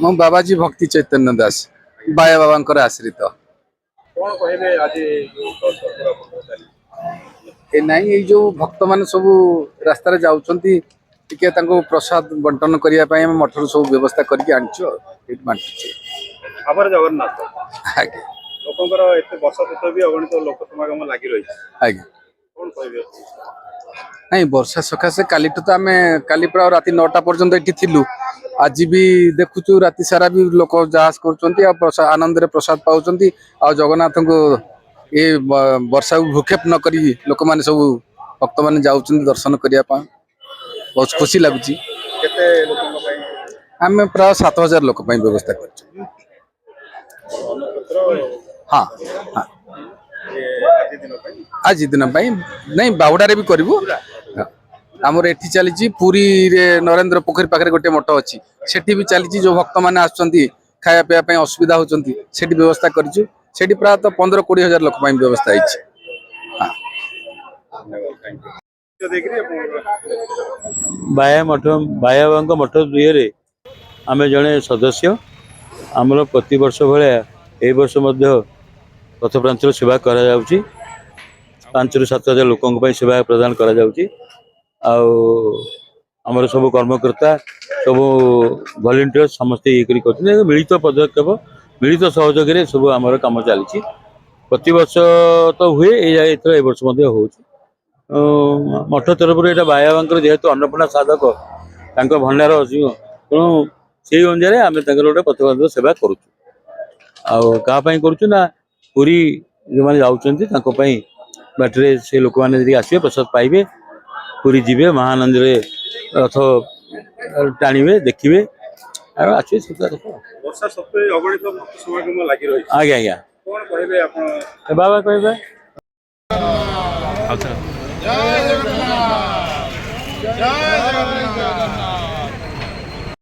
मु बाबाजी भक्ति चैतन्य दास बाया बाबा आश्रित ए नाई ये जो भक्त मान सब रास्तार जाऊँगी टिके प्रसाद बंटन करने मठर सब व्यवस्था करके आनिଛୁ बांटुचे जगन्नाथ आगे लोकंर एत वर्ष भी अगणित लोक समागम लगी रही आगे नहीं वर्षा सकाशे काली तो आम काली प्राय राति 9टा पर्यंत ये थिलु आज भी देखुचु राति सारा भी लोक जहाज कर आनंद प्रसाद पाँच आ जगन्नाथ को ये वर्षा भूक्षेप न करी लोक मैंने सब भक्त मैंने जाऊँ दर्शन करने बहुत खुशी लगुच आम प्राय 7000 लोक व्यवस्था कर हाँ हाँ आज दिन नहीं बाहुडारे भी करूँ आमर एठी चली पुरी रे नरेंद्र पोखरी पाखे गोटे मठ अच्छी सेठी भी चली जो भक्त मैंने आसुँच खाया पीवाई असुविधा होती व्यवस्था करूँ प्राय 15-20 हजार लोक व्यवस्था बाया मठ बाया बाबा मठ दुई आम जड़े सदस्य आमर प्रति वर्ष भाया ए वर्ष पथ प्रांचल सेवा करा 5-7 हजार लोकों सेवा प्रदान करा आमर सब कर्मकर्ता सब वॉलंटियर समस्ते ये मिलित पदक्षेप मिलित सहयोग सब आमर कम चली प्रति वर्ष तो हुए ये वर्ष हो मठ तरफ ये बाया बाबा जेहेतु अन्नपूर्णा साधक भंडार अच्छी तेणु से अनुसार आम गोटे पथप्रांचल सेवा करूँ करूँ पुरी जो मैंने जाऊँगी बाटे से लोक मैंने आसवे प्रसाद पाइबे पुरी जीवे महानंद रथ टाणवे देखिए आसवे आज्ञा आज्ञा बाबा कहे जय जगन्नाथ जय